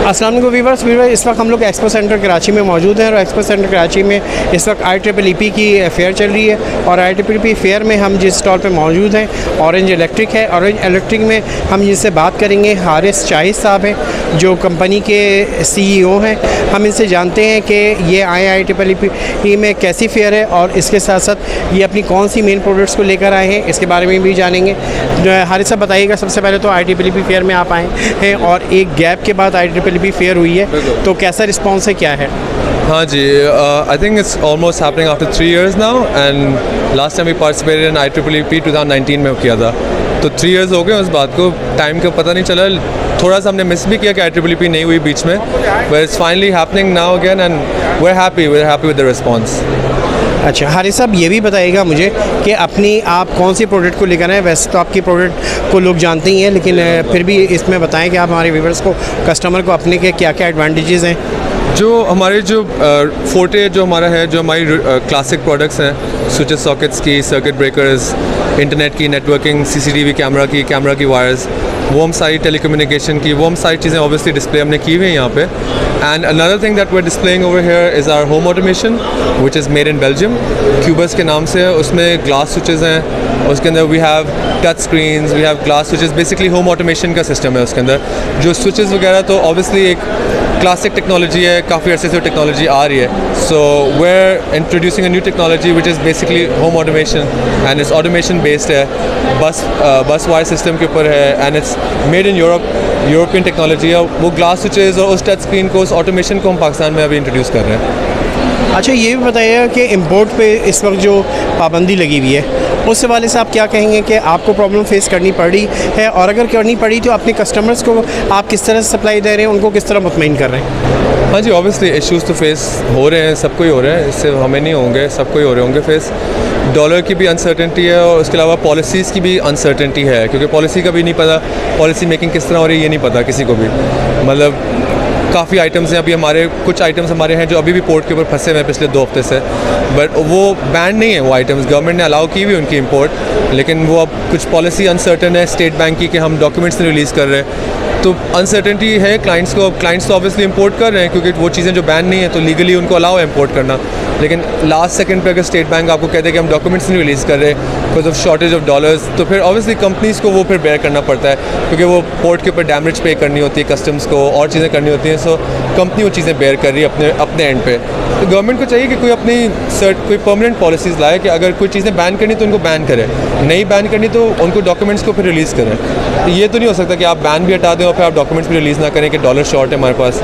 अस्सलाम वालेकुम वीवर्स। इस वक्त हम लोग एक्सपो सेंटर कराची में मौजूद हैं और एक्सपो सेंटर कराची में इस वक्त IEEE की फेयर चल रही है और IEEE फेयर में हम जिस स्टॉल पे मौजूद हैं ऑरेंज इलेक्ट्रिक है। ऑरेंज इलेक्ट्रिक में हम जिनसे बात करेंगे हारिस शाहिद साहब हैं जो कंपनी के CEO हैं। हम इनसे जानते हैं कि ये IEEE में कैसी फेयर है और इसके साथ साथ ये अपनी कौन सी मेन प्रोडक्ट्स को लेकर आए हैं, इसके बारे में भी जानेंगे। हारिस साहब बताइएगा, सबसे पहले तो IEEE फेयर में आप आए हैं और एक गैप के बाद IEEE फेयर हुई है, तो कैसा रिस्पॉन्स है, क्या है? हाँ जी, I think it's almost happening after 3 years now and last time we participated in IEEE 2019 में किया था, तो 3 years हो गए उस बात को। टाइम का पता नहीं चला, थोड़ा सा हमने मिस भी किया कि IEEE नहीं हुई बीच में, but it's finally happening now again and we are happy with the response. अच्छा हारिस साहब, ये भी बताइएगा मुझे कि अपनी आप कौन सी प्रोडक्ट को लेकर आए। वैसे तो आपकी प्रोडक्ट को लोग जानते ही हैं, लेकिन फिर भी इसमें बताएं कि आप हमारे व्यूवर्स को, कस्टमर को अपने के क्या क्या एडवांटेजेस हैं। जो हमारे फोर्टे जो हमारा है, जो हमारी क्लासिक प्रोडक्ट्स हैं, स्विचेस सॉकेट्स की, सर्किट ब्रेकर्स, इंटरनेट की नेटवर्किंग, CCTV कैमरा की वायर्स, वो हम सारी टेलीकम्युनिकेशन की, वो हम सारी चीज़ें ऑब्वियसली डिस्प्ले हमने की हुई हैं यहाँ पे। And another thing that we are displaying over here is our home automation which is made in Belgium, Qbus के नाम से है। उसमें ग्लास स्विचेज़ हैं, उसके अंदर we have touch screens, we have glass switches, basically home automation का system है उसके अंदर। जो स्विचेज़ वगैरह तो ऑब्वियसली एक क्लासिक टेक्नोलॉजी है, काफ़ी अर्से से टेक्नोलॉजी आ रही है। So we are introducing a new technology which is basically home automation and it's automation based है, बस वायर सिस्टम के ऊपर है and it's made in European technology है। वो ग्लास स्विचेज़ और उस टच स्क्रीन को, उस ऑटोमेशन को हम पाकिस्तान में अभी इंट्रोड्यूस कर रहे हैं। अच्छा ये भी बताइएगा कि इंपोर्ट पे इस वक्त जो पाबंदी लगी हुई है उस हवाले से आप क्या कहेंगे कि आपको प्रॉब्लम फेस करनी पड़ी है, और अगर करनी पड़ी तो अपने कस्टमर्स को आप किस तरह से सप्लाई दे रहे हैं, उनको किस तरह मुतमईन कर रहे हैं? हाँ जी, ऑब्वियसली इश्यूज़ तो फेस हो रहे हैं, सबको ही हो रहे हैं, इससे हमें नहीं होंगे, सबको ही हो रहे होंगे फेस। डॉलर की भी अनसर्टेनिटी है और उसके अलावा पॉलिसीज़ की भी अनसर्टेनिटी है, क्योंकि पॉलिसी का भी नहीं पता, पॉलिसी मेकिंग किस तरह हो रही है ये नहीं पता किसी को भी। मतलब काफ़ी आइटम्स हैं, अभी कुछ आइटम्स हमारे हैं जो अभी भी पोर्ट के ऊपर फंसे हुए हैं पिछले 2 हफ्ते से, बट वो बैंड नहीं है वो आइटम्स, गवर्नमेंट ने अलाउ की हुई उनकी इंपोर्ट, लेकिन वो अब कुछ पॉलिसी अनसर्टन है स्टेट बैंक की कि हम डॉक्यूमेंट्स नहीं रिलीज़ कर रहे, तो अनसर्टेनिटी है क्लाइंट्स को। क्लाइंट्स तो ऑब्वियसली इंपोर्ट कर रहे हैं क्योंकि वो चीज़ें जो बैन नहीं है तो लीगली उनको अलाउ है इंपोर्ट करना, लेकिन लास्ट सेकंड पे अगर स्टेट बैंक आपको कहते हैं कि हम डॉक्यूमेंट्स नहीं रिलीज़ कर रहे because of shortage of dollars, तो फिर ऑब्वियसली कंपनीज़ को वो फिर बेयर करना पड़ता है, क्योंकि वो पोर्ट के ऊपर डैमेज पे करनी होती है, कस्टम्स को और चीज़ें करनी होती हैं। सो कंपनी वो चीज़ें बेयर कर रही है अपने एंड पे। तो गवर्नमेंट को चाहिए कि कोई अपनी कोई परमानेंट पॉलिसीज़ लाए कि अगर कोई चीज़ें बैन करनी तो उनको बैन करे, नहीं बैन करनी तो उनको डॉक्यूमेंट्स को फिर रिलीज़ करें। तो ये तो नहीं हो सकता कि आप बैन भी हटा दें और फिर आप डॉक्यूमेंट्स भी रिलीज़ ना करें कि डॉलर शॉर्ट है हमारे पास।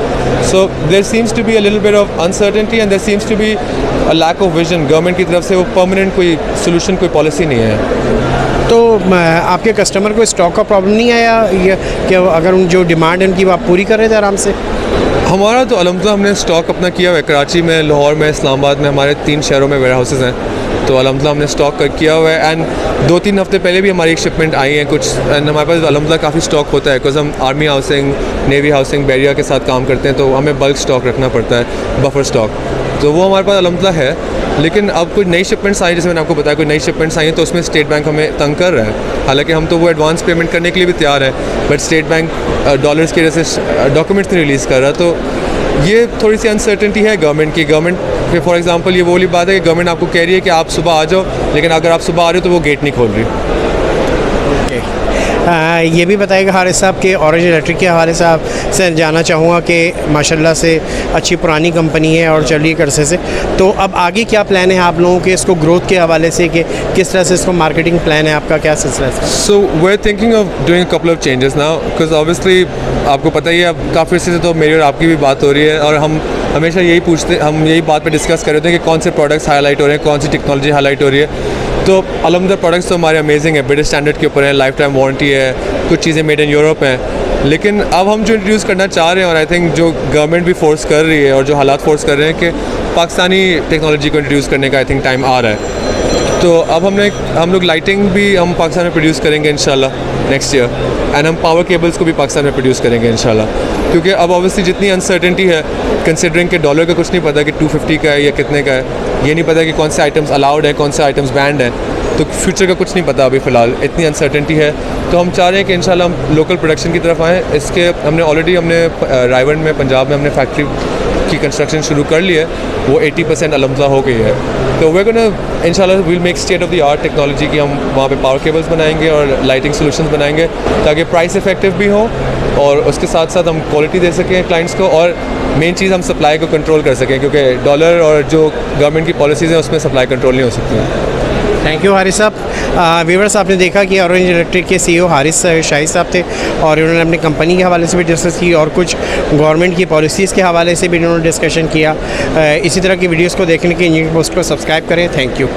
So there seems to be a little bit of uncertainty and there seems to be a lack of vision government की तरफ से, वो परमानेंट कोई सोल्यूशन, कोई पॉलिसी नहीं है। तो आपके कस्टमर को स्टॉक का प्रॉब्लम नहीं आया कि अगर उन जो डिमांड है उनकी वो आप पूरी कर रहे थे आराम से? हमारा तो अलहम्दुलिल्लाह हमने स्टॉक अपना किया हुआ है, कराची में, लाहौर में, इस्लामाबाद में, हमारे 3 शहरों में वेयर हाउसेज़ हैं, तो अलहम्दुलिल्लाह हमने स्टॉक किया हुआ है। एंड 2-3 हफ्ते पहले भी हमारी एक शिपमेंट आई है कुछ, एंड हमारे पास अलहम्दुलिल्लाह काफ़ी स्टॉक होता है बिकॉज हम आर्मी हाउसिंग, नेवी हाउसिंग, बैरिया के साथ काम करते हैं, तो हमें बल्क स्टॉक रखना पड़ता है, बफर स्टॉक, तो वो हमारे पास अलहम्दुलिल्लाह है। लेकिन अब कुछ नई शिपमेंट्स आई, जैसे मैंने आपको बताया कोई नई शिपमेंट्स आई हैं, तो उसमें स्टेट बैंक हमें तंग कर रहा है। हालांकि हम तो वो एडवांस पेमेंट करने के लिए भी तैयार है, बट स्टेट बैंक डॉलर्स की वजह से डॉक्यूमेंट्स नहीं रिलीज़ कर रहा, तो ये थोड़ी सी अनसर्टेनिटी है गवर्नमेंट की। गवर्नमेंट फॉर एग्जांपल ये वो वाली बात है कि गवर्नमेंट आपको कह रही है कि आप सुबह आ जाओ, लेकिन अगर आप सुबह आ रहे हो तो वो गेट नहीं खोल रही। ये भी बताएगा हारिस साहब के ऑरेंज इलेक्ट्रिक के हवाले से आपसे जानना चाहूँगा कि माशाल्लाह से अच्छी पुरानी कंपनी है और चल रही है अरसे से, तो अब आगे क्या प्लान है आप लोगों के इसको ग्रोथ के हवाले से, कि किस तरह से इसको मार्केटिंग प्लान है आपका, क्या सिलसिला है? So we are thinking of doing a couple of changes now, because obviously आपको पता ही है अब काफ़ी से तो मेरी और आपकी भी बात हो रही है, और हम हमेशा हम यही बात पे डिस्कस कर रहे थे कि कौन से प्रोडक्ट्स हाईलाइट हो रहे हैं, कौन सी टेक्नोलॉजी हाईलाइट हो रही है। तो अलहमदिल्ला प्रोडक्ट्स तो हमारे अमेजिंग है, ब्रिटिश स्टैंडर्ड के ऊपर है, लाइफ टाइम वारंटी है, कुछ चीज़ें मेड इन यूरोप हैं, लेकिन अब हम जो इंट्रोड्यूस करना चाह रहे हैं, और आई थिंक जो गवर्नमेंट भी फोर्स कर रही है और जो हालात फोर्स कर रहे हैं कि पाकिस्तानी टेक्नोलॉजी को इंट्रोड्यूस करने का आई थिंक टाइम आ रहा है। तो अब हम लोग लाइटिंग भी हम पाकिस्तान में प्रोड्यूस करेंगे इंशाल्लाह नेक्स्ट ईयर, एंड हम पावर केबल्स को भी पाकिस्तान में प्रोड्यूस करेंगे इंशाल्लाह, क्योंकि अब ऑब्वियसली जितनी अनसर्टेनिटी है, कंसिडरिंग के डॉलर का कुछ नहीं पता कि 250 का है या कितने का है, ये नहीं पता कि कौन से आइटम्स अलाउड है, कौन से आइटम्स बैंड हैं, तो फ्यूचर का कुछ नहीं पता अभी फ़िलहाल, इतनी अनसर्टेनिटी है। तो हम चाह रहे हैं कि इंशाल्लाह हम लोकल प्रोडक्शन की तरफ आएँ। इसके हमने ऑलरेडी रायवन में, पंजाब में हमने फैक्ट्री की कंस्ट्रक्शन शुरू कर ली है, वो 80% अलहमदुलिल्लाह हो गई है। तो वे गोना इंशाल्लाह will make state of the art technology की, हम वहाँ पे पावर केबल्स बनाएंगे और लाइटिंग सॉल्यूशंस बनाएंगे ताकि प्राइस इफेक्टिव भी हो और उसके साथ साथ हम क्वालिटी दे सकें क्लाइंट्स को, और मेन चीज़ हम सप्लाई को कंट्रोल कर सकें, क्योंकि डॉलर और जो गवर्नमेंट की पॉलिसीज़ हैं उसमें सप्लाई कंट्रोल नहीं हो सकती। थैंक यू हारिस साहब। व्यूवर्स, आपने देखा कि ऑरेंज इलेक्ट्रिक के CEO हारिस शाही साहब थे और इन्होंने अपनी कंपनी के हवाले से भी डिस्कस की और कुछ गवर्नमेंट की पॉलिसीज़ के हवाले से भी इन्होंने डिस्कशन किया। इसी तरह की वीडियोस को देखने के लिए इंजीनियरिंग पोस्ट को सब्सक्राइब करें। Thank you.